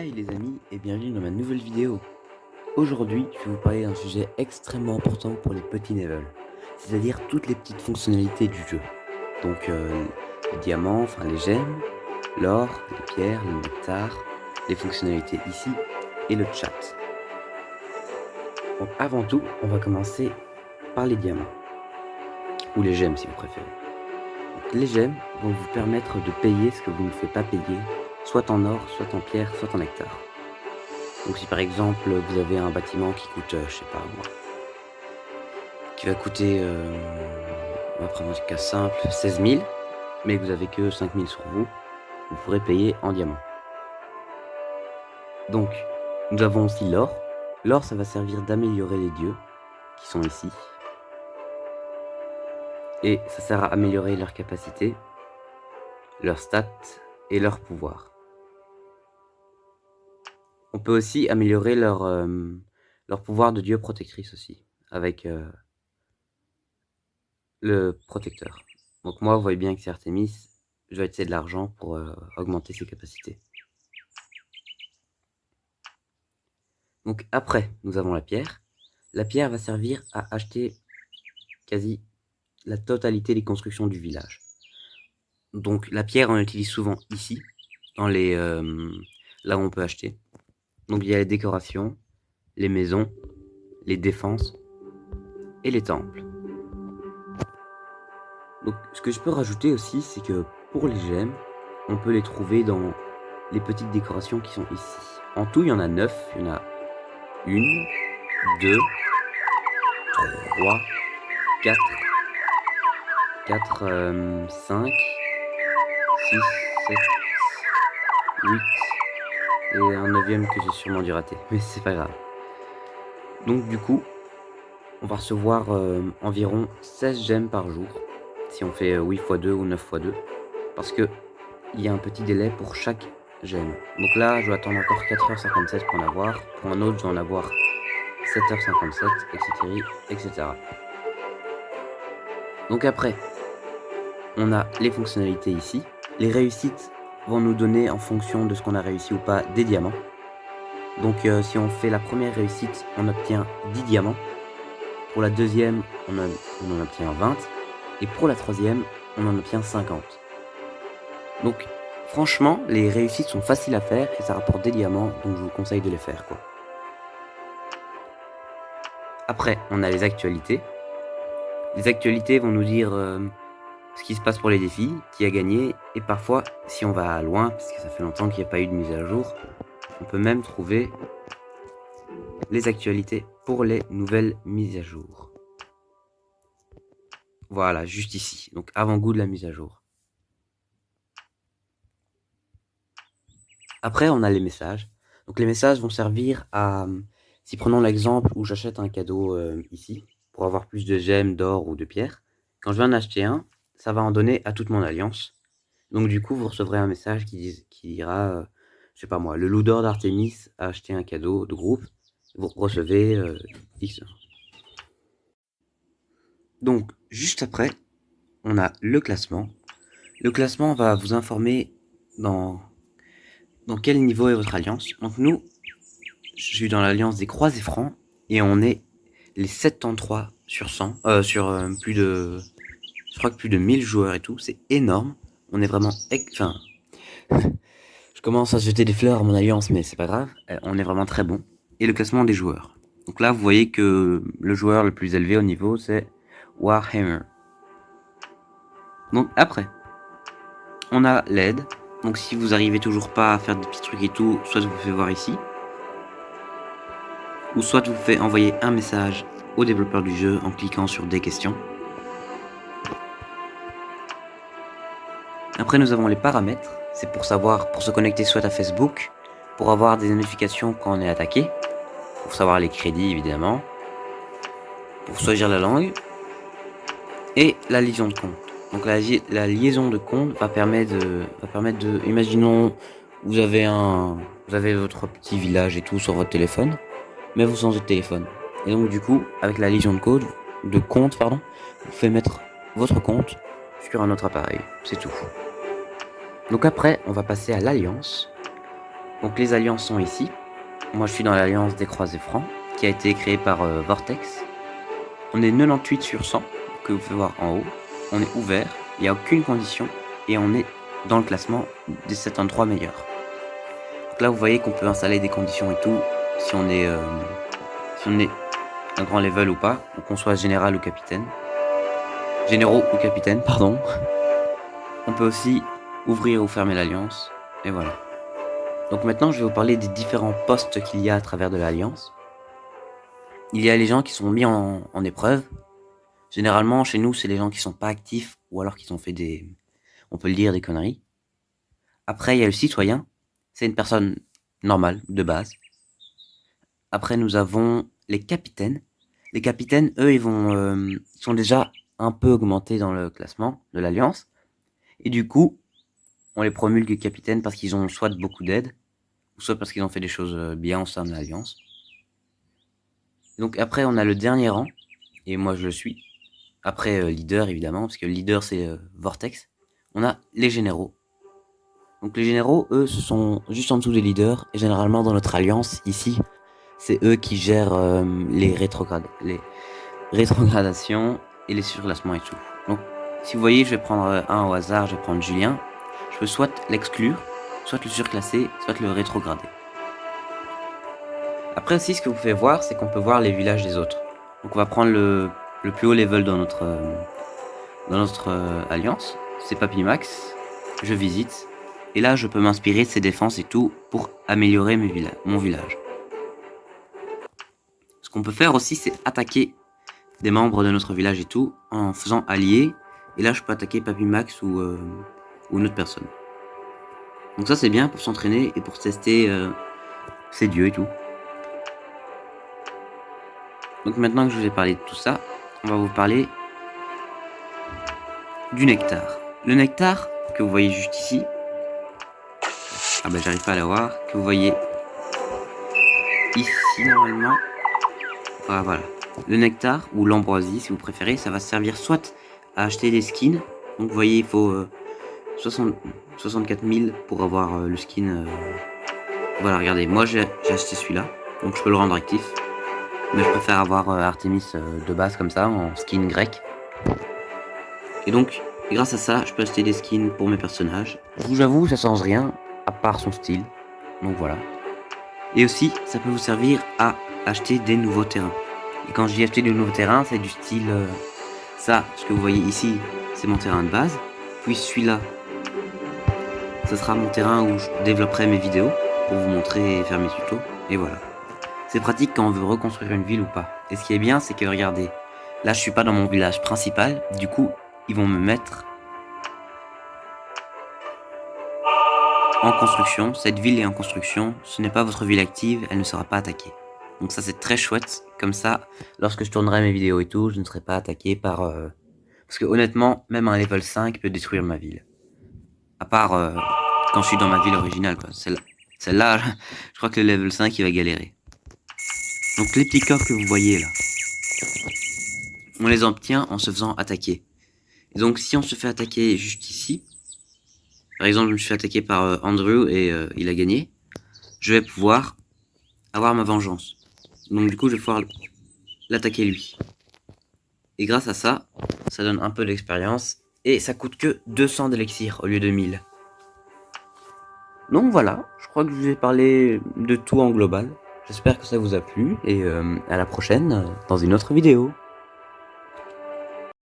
Hey les amis et bienvenue dans ma nouvelle vidéo. Aujourd'hui, je vais vous parler d'un sujet extrêmement important pour les petits levels, c'est-à-dire toutes les petites fonctionnalités du jeu. Donc les diamants, enfin les gemmes, l'or, les pierres, le nectar, les fonctionnalités ici et le chat. Donc avant tout, on va commencer par les diamants, ou les gemmes si vous préférez. Donc, les gemmes vont vous permettre de payer ce que vous ne faites pas payer, soit en or, soit en pierre, soit en nectar. Donc si par exemple vous avez un bâtiment qui coûte, je sais pas moi, qui va coûter, on va prendre un cas simple, 16 000, mais que vous avez que 5 000 sur vous, vous pourrez payer en diamant. Donc nous avons aussi l'or. L'or, ça va servir d'améliorer les dieux qui sont ici. Et ça sert à améliorer leur capacité, leurs stats et leur pouvoir. On peut aussi améliorer leur pouvoir de dieu protectrice aussi, avec le protecteur. Donc moi, vous voyez bien que c'est Artemis, je vais utiliser de l'argent pour augmenter ses capacités. Donc après, nous avons la pierre. La pierre va servir à acheter quasi la totalité des constructions du village. Donc la pierre, on l'utilise souvent ici, dans les là où on peut acheter. Donc il y a les décorations, les maisons, les défenses et les temples. Donc ce que je peux rajouter aussi, c'est que pour les gemmes, on peut les trouver dans les petites décorations qui sont ici. En tout, il y en a 9. Il y en a 1, 2, 3, 4, 5, 6, 7, 8 et un 9e que j'ai sûrement dû rater, mais c'est pas grave. Donc du coup, on va recevoir environ 16 gemmes par jour, si on fait 8 x 2 ou 9 x 2, parce que il y a un petit délai pour chaque gemme. Donc là, je dois attendre encore 4h57 pour en avoir, pour un autre, je dois en avoir 7h57, etc. Donc après, on a les fonctionnalités ici. Les réussites vont nous donner, en fonction de ce qu'on a réussi ou pas, des diamants. Donc si on fait la première réussite, on obtient 10 diamants. Pour la deuxième, on en obtient 20. Et pour la troisième, on en obtient 50. Donc franchement, les réussites sont faciles à faire et ça rapporte des diamants, donc je vous conseille de les faire, quoi. Après, on a les actualités. Les actualités vont nous dire ce qui se passe pour les défis, qui a gagné, et parfois, si on va loin, parce que ça fait longtemps qu'il n'y a pas eu de mise à jour, on peut même trouver les actualités pour les nouvelles mises à jour. Voilà, juste ici, donc avant-goût de la mise à jour. Après, on a les messages. Donc les messages vont servir à, si prenons l'exemple où j'achète un cadeau ici, pour avoir plus de gemmes, d'or ou de pierres, quand je vais en acheter un, ça va en donner à toute mon alliance. Donc du coup, vous recevrez un message qui dira, je sais pas moi, le loup d'or d'Artemis a acheté un cadeau de groupe, vous recevez X. Donc juste après, on a le classement. Le classement va vous informer dans quel niveau est votre alliance. Donc nous, je suis dans l'alliance des croisés francs et on est les 73 sur 100, plus de, je crois que plus de 1000 joueurs et tout, c'est énorme. On est vraiment, enfin, je commence à jeter des fleurs à mon alliance, mais c'est pas grave, on est vraiment très bon. Et le classement des joueurs. Donc là, vous voyez que le joueur le plus élevé au niveau, c'est Warhammer. Donc après, on a l'aide. Donc si vous arrivez toujours pas à faire des petits trucs et tout, soit je vous fais voir ici, ou soit je vous fais envoyer un message au développeur du jeu en cliquant sur des questions. Après, nous avons les paramètres. C'est pour savoir, pour se connecter soit à Facebook, pour avoir des notifications quand on est attaqué, pour savoir les crédits évidemment, pour choisir la langue, et la liaison de compte. Donc la liaison de compte va permettre de, imaginons, vous avez votre petit village et tout sur votre téléphone, mais vous changez de téléphone. Et donc du coup, avec la liaison de compte, vous pouvez mettre votre compte sur un autre appareil. C'est tout. Donc après, on va passer à l'alliance. Donc les alliances sont ici. Moi je suis dans l'alliance des Croisés Francs, qui a été créée par Vortex. On est 98 sur 100, que vous pouvez voir en haut. On est ouvert, il n'y a aucune condition, et on est dans le classement des 73 meilleurs. Donc là vous voyez qu'on peut installer des conditions et tout, si on est un grand level ou pas, ou qu'on soit général ou capitaine. Généraux ou capitaine, pardon. On peut aussi ouvrir ou fermer l'alliance, et voilà. Donc maintenant, je vais vous parler des différents postes qu'il y a à travers de l'alliance. Il y a les gens qui sont mis en épreuve. Généralement, chez nous, c'est les gens qui sont pas actifs, ou alors qui ont fait on peut le dire, des conneries. Après, il y a le citoyen. C'est une personne normale, de base. Après, nous avons les capitaines. Les capitaines, eux, ils sont déjà un peu augmentés dans le classement de l'Alliance. Et du coup, on les promulgue capitaines parce qu'ils ont soit beaucoup d'aide, ou soit parce qu'ils ont fait des choses bien au sein de l'Alliance. Donc après, on a le dernier rang, et moi je le suis. Après, leader, évidemment, parce que le leader, c'est Vortex. On a les généraux. Donc les généraux, eux, ce sont juste en dessous des leaders, et généralement dans notre alliance, ici, c'est eux qui gèrent les rétrogradations et les surclassements et tout. Donc, si vous voyez, je vais prendre un au hasard, je vais prendre Julien. Je peux soit l'exclure, soit le surclasser, soit le rétrograder. Après aussi, ce que vous pouvez voir, c'est qu'on peut voir les villages des autres. Donc on va prendre le plus haut level dans notre alliance, c'est Papy Max. Je visite, et là je peux m'inspirer de ses défenses et tout pour améliorer mon village. Ce qu'on peut faire aussi, c'est attaquer des membres de notre village et tout en faisant allier. Et là je peux attaquer Papy Max ou une autre personne. Donc ça c'est bien pour s'entraîner et pour tester ses dieux et tout. Donc maintenant que je vous ai parlé de tout ça, on va vous parler du nectar. Le nectar que vous voyez juste ici, ah bah j'arrive pas à l'avoir, que vous voyez ici normalement, voilà. Le nectar ou l'ambroisie si vous préférez, ça va servir soit à acheter des skins, donc vous voyez il faut 64 000 pour avoir le skin. Voilà, regardez, moi j'ai acheté celui-là, donc je peux le rendre actif. Mais je préfère avoir Artemis de base comme ça, en skin grec. Et donc, grâce à ça, je peux acheter des skins pour mes personnages. Je vous avoue, ça change rien, à part son style. Donc voilà. Et aussi, ça peut vous servir à acheter des nouveaux terrains. Et quand je dis acheter des nouveaux terrains, c'est du style... ça, ce que vous voyez ici, c'est mon terrain de base. Puis celui-là, ce sera mon terrain où je développerai mes vidéos pour vous montrer et faire mes tutos. Et voilà. C'est pratique quand on veut reconstruire une ville ou pas. Et ce qui est bien, c'est que regardez, là je suis pas dans mon village principal, du coup ils vont me mettre en construction. Cette ville est en construction, ce n'est pas votre ville active, elle ne sera pas attaquée. Donc ça c'est très chouette, comme ça, lorsque je tournerai mes vidéos et tout, je ne serai pas attaqué par... Parce que honnêtement, même un level 5 peut détruire ma ville. À part quand je suis dans ma ville originale, quoi. Celle-là, je crois que le level 5 il va galérer. Donc les petits coffres que vous voyez là, on les obtient en se faisant attaquer. Et donc si on se fait attaquer juste ici, par exemple je me suis fait attaquer par Andrew et il a gagné, je vais pouvoir avoir ma vengeance. Donc du coup je vais pouvoir l'attaquer lui. Et grâce à ça, ça donne un peu d'expérience et ça coûte que 200 d'élixir au lieu de 1000. Donc voilà, je crois que je vous ai parlé de tout en global. J'espère que ça vous a plu et à la prochaine dans une autre vidéo.